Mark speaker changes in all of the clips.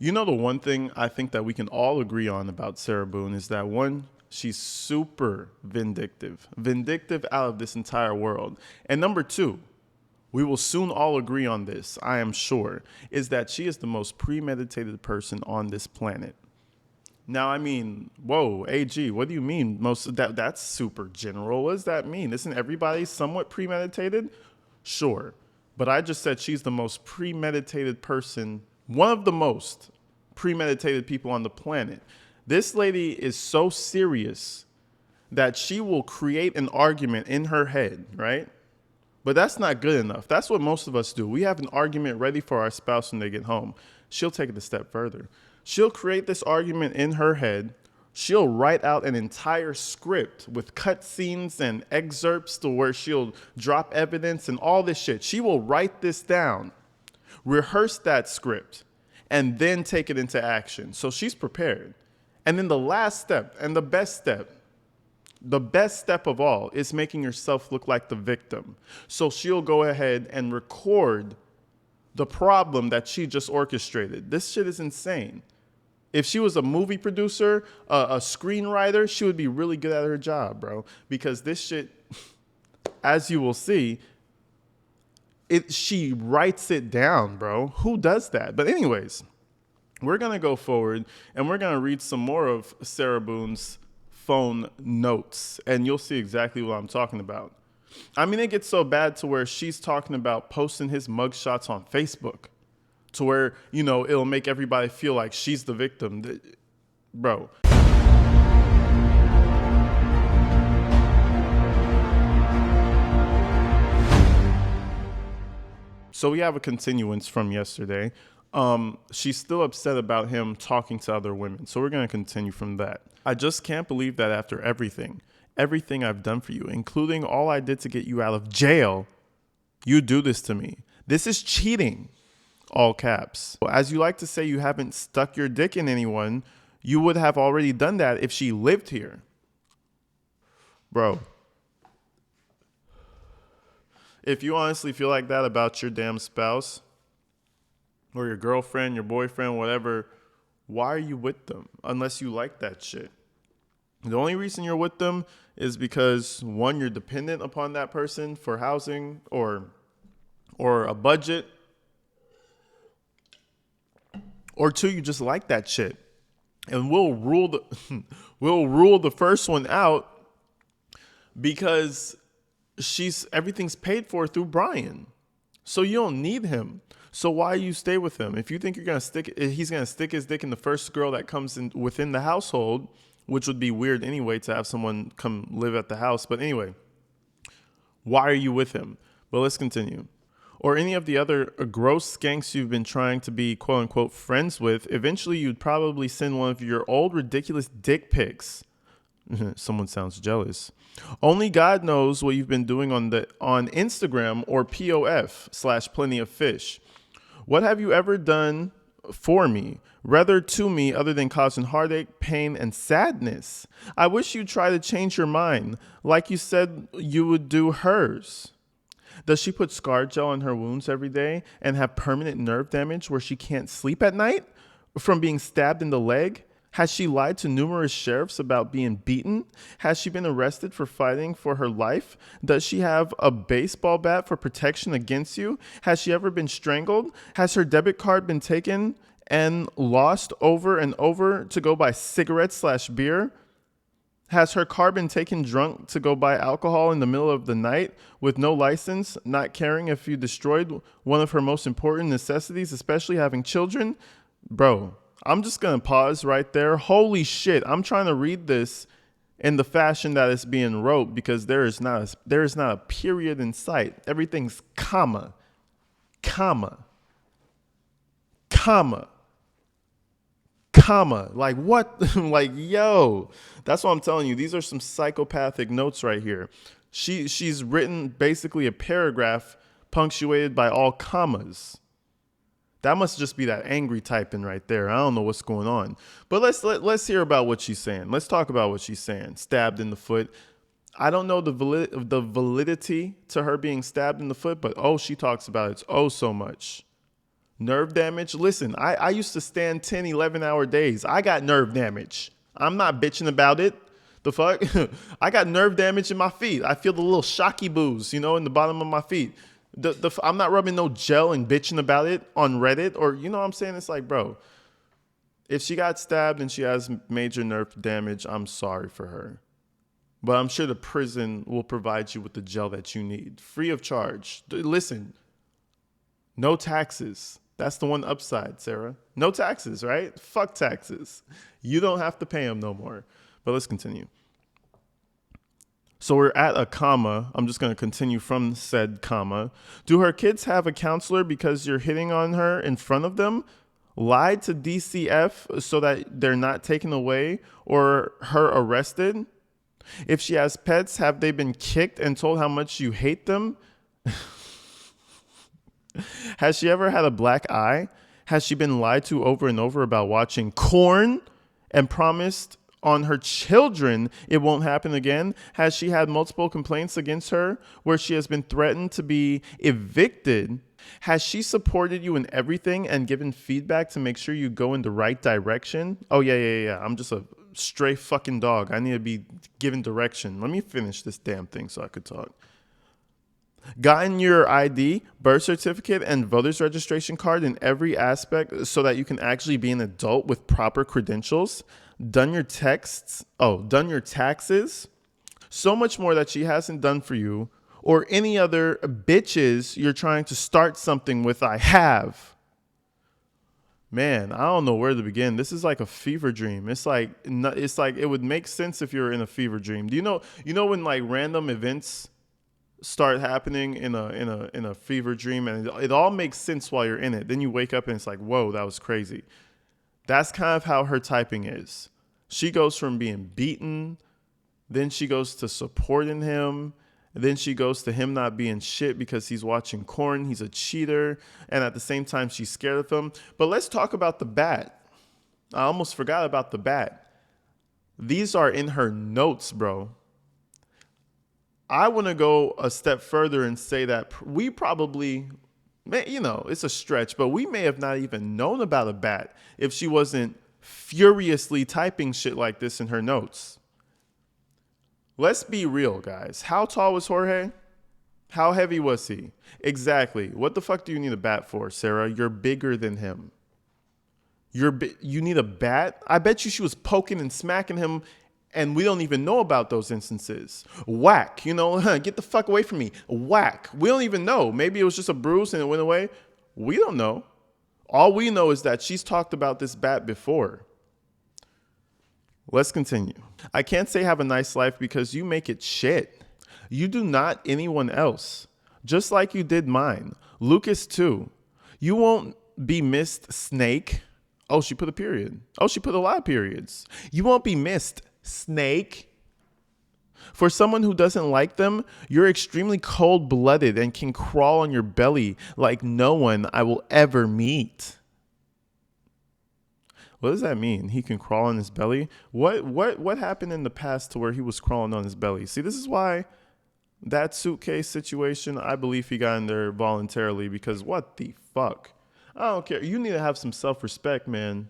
Speaker 1: You know, the one thing I think that we can all agree on about Sarah Boone is that one, she's super vindictive, vindictive out of this entire world. And number two, we will soon all agree on this, I am sure, is that she is the most premeditated person on this planet. Now, I mean, whoa, AG, what do you mean? Most of that's super general. What does that mean? Isn't everybody somewhat premeditated? Sure. But I just said she's the most premeditated person, one of the most premeditated people on the planet. This lady is so serious that she will create an argument in her head, right? But that's not good enough. That's what most of us do. We have an argument ready for our spouse when they get home. She'll take it a step further. She'll create this argument in her head. She'll write out an entire script with cut scenes and excerpts to where she'll drop evidence and all this shit. She will write this down, rehearse that script, and then take it into action. So she's prepared. And then the last step and the best step of all is making yourself look like the victim. So she'll go ahead and record the problem that she just orchestrated. This shit is insane. If she was a movie producer, a screenwriter, she would be really good at her job, bro. Because this shit, as you will see, she writes it down, bro. Who does that? But anyways, we're going to go forward and we're going to read some more of Sarah Boone's phone notes, and you'll see exactly what I'm talking about. I mean, it gets so bad to where she's talking about posting his mugshots on Facebook to where, you know, it'll make everybody feel like she's the victim. Bro. So we have a continuance from yesterday. She's still upset about him talking to other women. So we're going to continue from that. I just can't believe that after everything I've done for you, including all I did to get you out of jail, you do this to me. This is cheating. All caps. As you like to say, you haven't stuck your dick in anyone. You would have already done that if she lived here. Bro. If you honestly feel like that about your damn spouse or your girlfriend, your boyfriend, whatever, why are you with them unless you like that shit? The only reason you're with them is because, one, you're dependent upon that person for housing or a budget, or two, you just like that shit. And we'll rule the first one out because everything's paid for through Brian. So you don't need him. So why you stay with him? If you think he's gonna stick his dick in the first girl that comes in within the household, which would be weird anyway to have someone come live at the house. But anyway, why are you with him? But let's continue. Or any of the other gross skanks you've been trying to be quote unquote friends with, eventually you'd probably send one of your old ridiculous dick pics. Someone sounds jealous. Only God knows what you've been doing on Instagram or POF/plenty of fish. What have you ever done for me, rather to me, other than causing heartache, pain, and sadness? I wish you'd try to change your mind, like you said you would do hers. Does she put scar gel on her wounds every day and have permanent nerve damage where she can't sleep at night from being stabbed in the leg? Has she lied to numerous sheriffs about being beaten? Has she been arrested for fighting for her life? Does she have a baseball bat for protection against you? Has she ever been strangled? Has her debit card been taken and lost over and over to go buy cigarettes/beer? Has her car been taken drunk to go buy alcohol in the middle of the night with no license, not caring if you destroyed one of her most important necessities, especially having children? Bro, I'm just going to pause right there. Holy shit. I'm trying to read this in the fashion that it's being wrote because there is not a period in sight. Everything's comma, comma, comma. Comma. Like what? Like, yo, that's what I'm telling you. These are some psychopathic notes right here. She's written basically a paragraph punctuated by all commas. That must just be that angry typing right there. I don't know what's going on. But let's hear about what she's saying. Let's talk about what she's saying. Stabbed in the foot. I don't know the validity to her being stabbed in the foot, but she talks about it so much. Nerve damage. Listen, I used to stand 10, 11-hour days. I got nerve damage. I'm not bitching about it. The fuck? I got nerve damage in my feet. I feel the little shocky boos, in the bottom of my feet. I'm not rubbing no gel and bitching about it on Reddit or, you know what I'm saying? It's like, bro, if she got stabbed and she has major nerve damage, I'm sorry for her. But I'm sure the prison will provide you with the gel that you need, free of charge. Listen, no taxes. That's the one upside, Sarah. No taxes, right? Fuck taxes. You don't have to pay them no more. But let's continue. So we're at a comma. I'm just going to continue from said comma. Do her kids have a counselor because you're hitting on her in front of them? Lied to DCF so that they're not taken away or her arrested? If she has pets, have they been kicked and told how much you hate them? Has she ever had a black eye? Has she been lied to over and over about watching corn and promised on her children it won't happen again? Has she had multiple complaints against her where she has been threatened to be evicted? Has she supported you in everything and given feedback to make sure you go in the right direction? Oh, yeah. I'm just a stray fucking dog. I need to be given direction. Let me finish this damn thing so I could talk. Gotten your ID, birth certificate, and voter's registration card in every aspect so that you can actually be an adult with proper credentials. Done your taxes. So much more that she hasn't done for you or any other bitches you're trying to start something with. I have. Man, I don't know where to begin. This is like a fever dream. It's like it would make sense if you were in a fever dream. Do you know when like random events start happening in a fever dream and it all makes sense while you're in it. Then you wake up and it's like, whoa, that was crazy. That's kind of how her typing is. She goes from being beaten, then she goes to supporting him, then she goes to him not being shit because he's watching corn, he's a cheater, and at the same time she's scared of him. But let's talk about the bat. I almost forgot about the bat. These are in her notes, bro. I want to go a step further and say that we probably, it's a stretch, but we may have not even known about a bat if she wasn't furiously typing shit like this in her notes. Let's be real, guys. How tall was Jorge? How heavy was he? Exactly. What the fuck do you need a bat for, Sarah? You're bigger than him. You need a bat? I bet you she was poking and smacking him. And we don't even know about those instances. Whack, get the fuck away from me. Whack. We don't even know. Maybe it was just a bruise and it went away. We don't know. All we know is that she's talked about this bat before. Let's continue. I can't say have a nice life because you make it shit. You do not anyone else. Just like you did mine. Lucas too. You won't be missed, snake. Oh, she put a period. Oh, she put a lot of periods. You won't be missed, snake. For someone who doesn't like them, you're extremely cold-blooded and can crawl on your belly like no one I will ever meet. What does that mean? He can crawl on his belly? What happened in the past to where he was crawling on his belly? See, this is why that suitcase situation, I believe he got in there voluntarily because what the fuck? I don't care. You need to have some self-respect, man.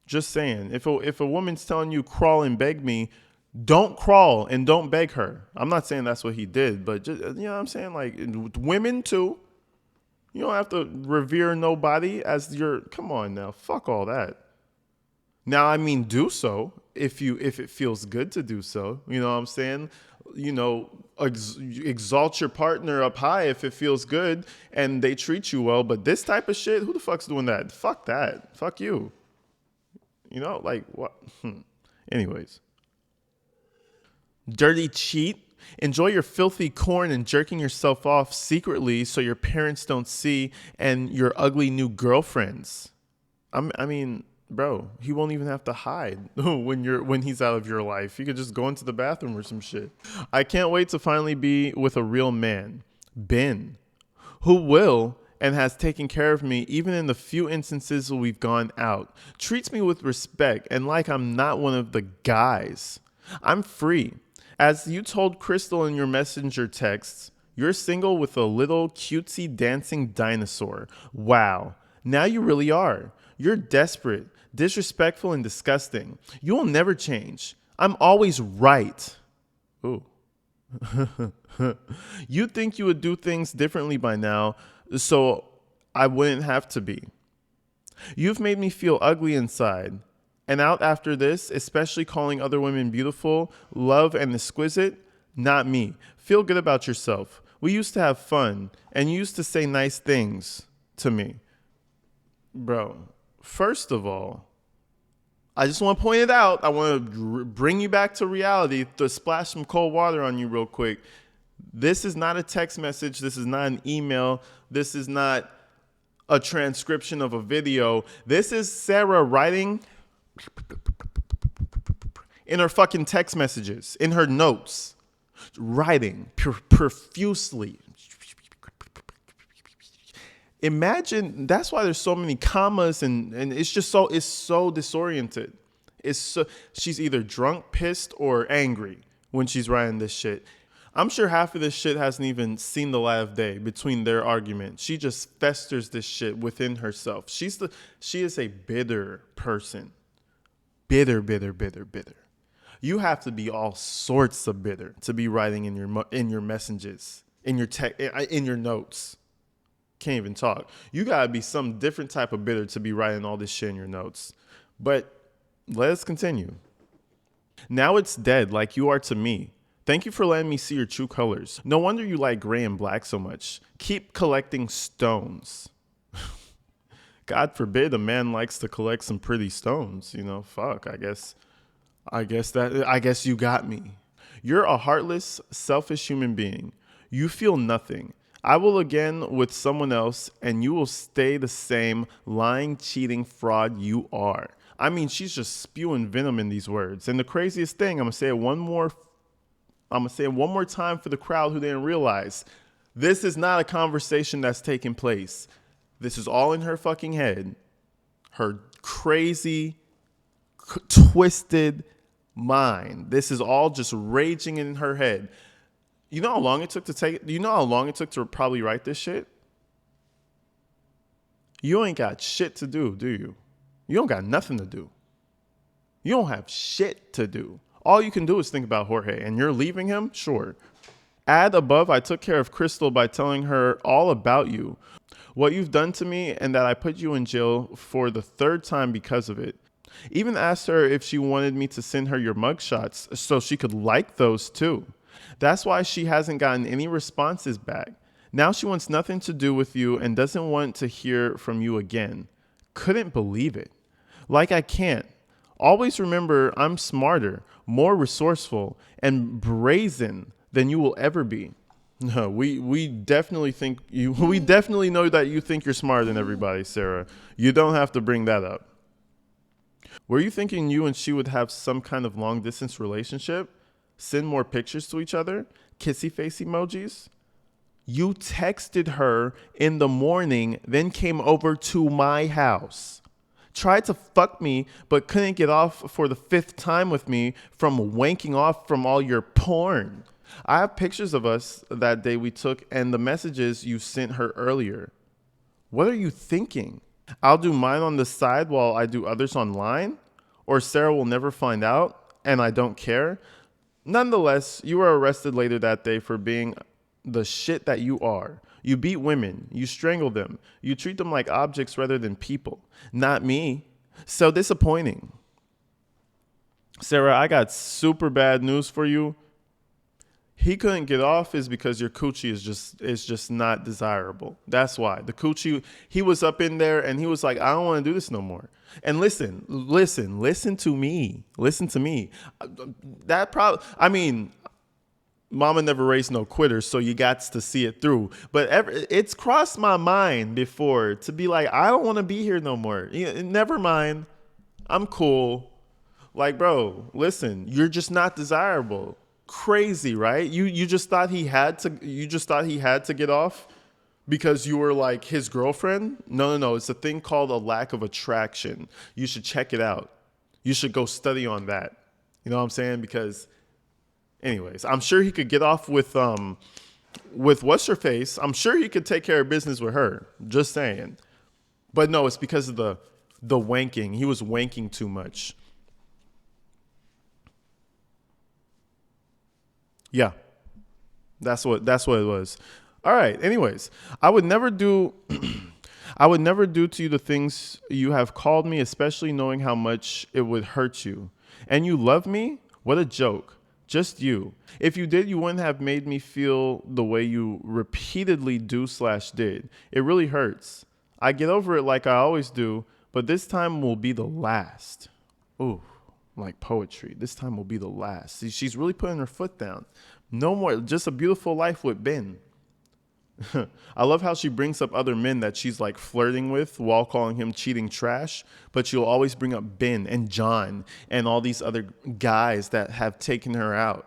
Speaker 1: Just saying, if a woman's telling you crawl and beg me, don't crawl and don't beg her. I'm not saying that's what he did, but just, I'm saying like women too. You don't have to revere nobody as your, come on now, fuck all that. Now, I mean, do so if it feels good to do so. You know what I'm saying? Exalt your partner up high if it feels good and they treat you well. But this type of shit, who the fuck's doing that? Fuck that. Fuck you. Like what? Anyways. Dirty cheat. Enjoy your filthy corn and jerking yourself off secretly so your parents don't see and your ugly new girlfriends. I mean, bro, he won't even have to hide when he's out of your life. He could just go into the bathroom or some shit. I can't wait to finally be with a real man, Ben, who will and has taken care of me even in the few instances we've gone out. Treats me with respect and like I'm not one of the guys. I'm free. As you told Crystal in your messenger texts, you're single with a little cutesy dancing dinosaur. Wow. Now you really are. You're desperate, disrespectful, and disgusting. You'll never change. I'm always right. Ooh. You think you would do things differently by now, so I wouldn't have to be. You've made me feel ugly inside. And out after this, especially calling other women beautiful, love, and exquisite, not me. Feel good about yourself. We used to have fun, and you used to say nice things to me. Bro, first of all, I just want to point it out. I want to bring you back to reality, to splash some cold water on you real quick. This is not a text message. This is not an email. This is not a transcription of a video. This is Sarah writing in her fucking text messages, in her notes, writing profusely. Imagine, that's why there's so many commas and it's so disoriented. She's either drunk, pissed, or angry when she's writing this shit. I'm sure half of this shit hasn't even seen the light of day between their argument. She just festers this shit within herself. She is a bitter person. Bitter. You have to be all sorts of bitter to be writing in your messages, in your notes. Can't even talk. You gotta be some different type of bitter to be writing all this shit in your notes. But let us continue. Now it's dead like you are to me. Thank you for letting me see your true colors. No wonder you like gray and black so much. Keep collecting stones. God forbid a man likes to collect some pretty stones. Fuck, I guess you got me. You're a heartless, selfish human being. You feel nothing. I will again with someone else, and you will stay the same lying, cheating fraud you are. I mean, she's just spewing venom in these words. And the craziest thing, I'm gonna say it one more time for the crowd who didn't realize. This is not a conversation that's taking place. This is all in her fucking head. Her crazy, twisted mind. This is all just raging in her head. You know how long it took to probably write this shit? You ain't got shit to do you? You don't got nothing to do. You don't have shit to do. All you can do is think about Jorge, and you're leaving him? Sure. Add above, I took care of Crystal by telling her all about you, what you've done to me, and that I put you in jail for the third time because of it. Even asked her if she wanted me to send her your mugshots so she could like those too. That's why she hasn't gotten any responses back. Now she wants nothing to do with you and doesn't want to hear from you again. Couldn't believe it. Like I can't. Always remember I'm smarter, more resourceful, and brazen than you will ever be. No, we definitely think you. We definitely know that you think you're smarter than everybody, Sarah. You don't have to bring that up. Were you thinking you and she would have some kind of long distance relationship? Send more pictures to each other? Kissy face emojis? You texted her in the morning, then came over to my house. Tried to fuck me, but couldn't get off for the 5th time with me from wanking off from all your porn. I have pictures of us that day we took and the messages you sent her earlier. What are you thinking? I'll do mine on the side while I do others online? Or Sarah will never find out and I don't care? Nonetheless, you were arrested later that day for being the shit that you are. You beat women. You strangle them. You treat them like objects rather than people. Not me. So disappointing. Sarah, I got super bad news for you. He couldn't get off is because your coochie is just not desirable. That's why. The coochie, he was up in there and he was like, I don't want to do this no more. And listen to me. Listen to me. Mama never raised no quitters, so you got to see it through. But it's crossed my mind before to be like, I don't want to be here no more. Never mind. I'm cool. Like, bro, listen, you're just not desirable. Crazy, right? You just thought he had to get off because you were like his girlfriend? No. It's a thing called a lack of attraction. You should check it out. You should go study on that. You know what I'm saying? Because anyways, I'm sure he could get off with what's her face. I'm sure he could take care of business with her. Just saying. But no, it's because of the wanking. He was wanking too much. Yeah, that's what it was. All right. Anyways, I would never do I would never do to you the things you have called me, especially knowing how much it would hurt you. And you love me? What a joke. Just you. If you did, you wouldn't have made me feel the way you repeatedly do/did. It really hurts. I get over it like I always do, but this time will be the last. Ooh, like poetry. This time will be the last. See, she's really putting her foot down. No more. Just a beautiful life with Ben. I love how she brings up other men that she's like flirting with while calling him cheating trash, but she'll always bring up Ben and John and all these other guys that have taken her out.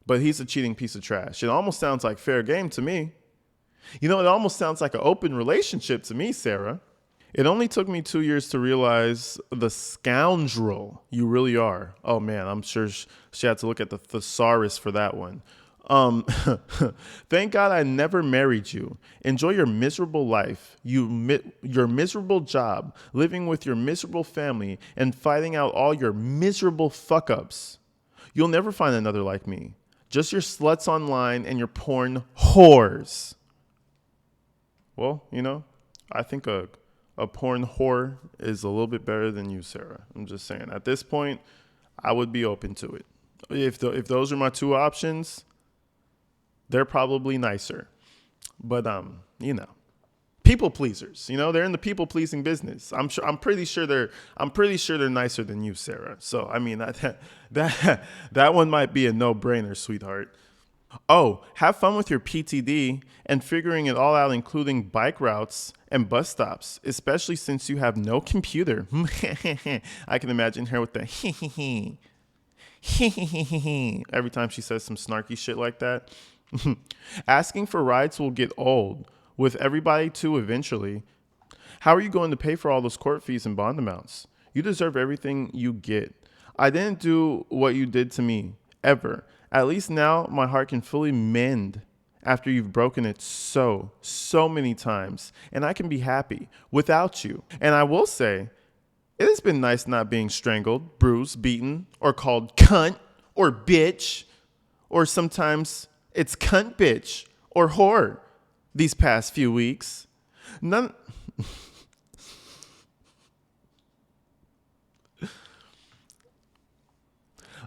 Speaker 1: But he's a cheating piece of trash. It almost sounds like fair game to me. You know, it almost sounds like an open relationship to me, Sarah. It only took me 2 years to realize the scoundrel you really are. Oh man, I'm sure she had to look at the thesaurus for that one. Um, Thank God I never married you. Enjoy your miserable life, your miserable job, living with your miserable family, and fighting out all your miserable fuck ups. You'll never find another like me. Just your sluts online and your porn whores. Well, you know, I think a porn whore is a little bit better than you, Sarah. I'm just saying. At this point, I would be open to it. If those are my two options, they're probably nicer. But you know, people pleasers. You know, they're in the people pleasing business. I'm pretty sure they're nicer than you, Sarah. So I mean that one might be a no-brainer, sweetheart. Oh, have fun with your PTD and figuring it all out, including bike routes and bus stops, especially since you have no computer. I can imagine her with the every time she says some snarky shit like that. Asking for rides will get old, with everybody too eventually. How are you going to pay for all those court fees and bond amounts? You deserve everything you get. I didn't do what you did to me, ever. At least now my heart can fully mend after you've broken it so many times, and I can be happy without you. And I will say, it has been nice not being strangled, bruised, beaten, or called cunt or bitch, or sometimes it's cunt bitch or whore these past few weeks. None.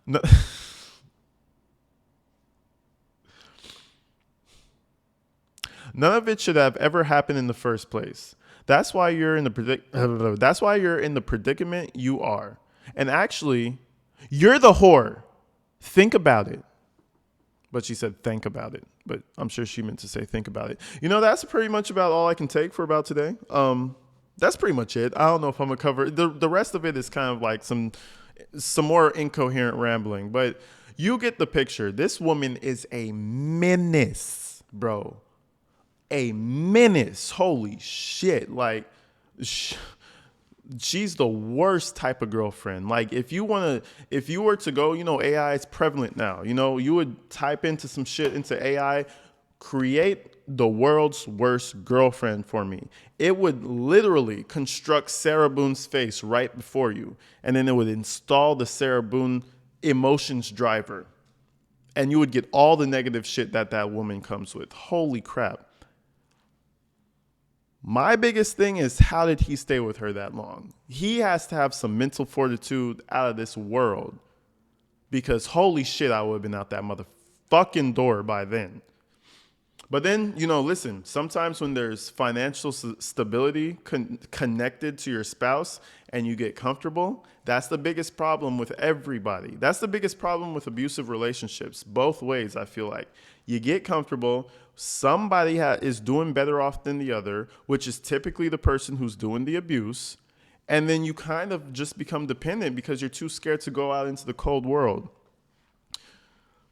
Speaker 1: No. None of it should have ever happened in the first place. That's why you're in the that's why you're in the predicament you are. And actually, you're the whore. Think about it. But she said think about it. But I'm sure she meant to say think about it. You know, that's pretty much about all I can take for about today. That's pretty much it. I don't know if I'm gonna cover the rest of it is kind of like some more incoherent rambling, but you get the picture. This woman is a menace, bro. A menace. Holy shit. Like, she's the worst type of girlfriend. Like, if you were to go, you know, AI is prevalent now. You know, you would type into some shit into AI, create the world's worst girlfriend for me. It would literally construct Sarah Boone's face right before you. And then it would install the Sarah Boone emotions driver. And you would get all the negative shit that woman comes with. Holy crap. My biggest thing is, how did he stay with her that long? He has to have some mental fortitude out of this world, because holy shit, I would have been out that motherfucking door by then. But then, you know, listen, sometimes when there's financial stability connected to your spouse and you get comfortable, that's the biggest problem with everybody. That's the biggest problem with abusive relationships, both ways, I feel like. You get comfortable, somebody is doing better off than the other, which is typically the person who's doing the abuse, and then you kind of just become dependent because you're too scared to go out into the cold world.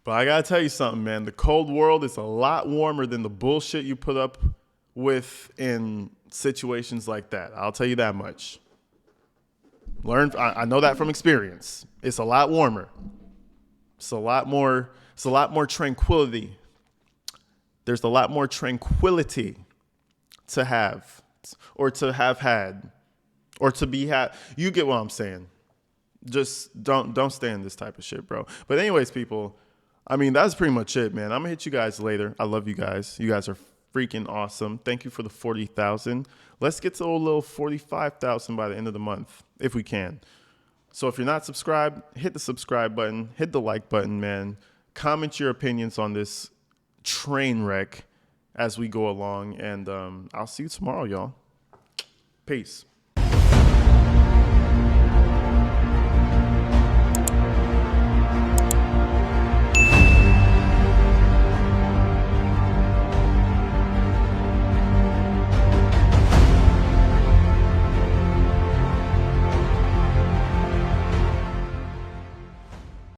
Speaker 1: But I gotta tell you something, man. The cold world is a lot warmer than the bullshit you put up with in situations like that. I'll tell you that much. I know that from experience. It's a lot warmer. It's a lot more tranquility. There's a lot more tranquility to have or to have had or to be had. You get what I'm saying. Just don't stay in this type of shit, bro. But anyways, people, I mean, that's pretty much it, man. I'm gonna hit you guys later. I love you guys. You guys are freaking awesome. Thank you for the 40,000. Let's get to a little 45,000 by the end of the month, if we can. So if you're not subscribed, hit the subscribe button, hit the like button, man. Comment your opinions on this train wreck as we go along, and I'll see you tomorrow, y'all. Peace.